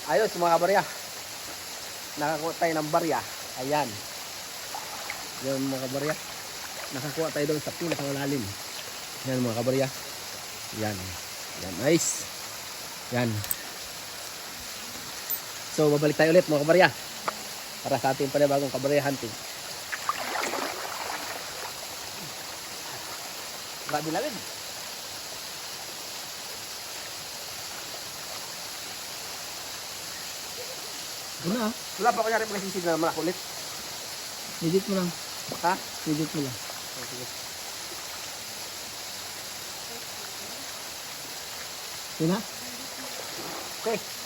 Ayos mga kabarya. Nakakuha tayo ng barya. Ayan. Yan mga kabarya. Nakakuha tayo doon sa pinakamalalim. Yan mga kabarya. Yan. Yan. Nice. Yan. So babalik tayo ulit mga kabarya. Para sa ating panibagong kabarya hunting. Grabe lamig. Ano ah? Wala pa kunyari pagkasisid na malak ulit. Edit mo lang. Ha? Edit mo lang. Oh, sige. Yun na? Okay.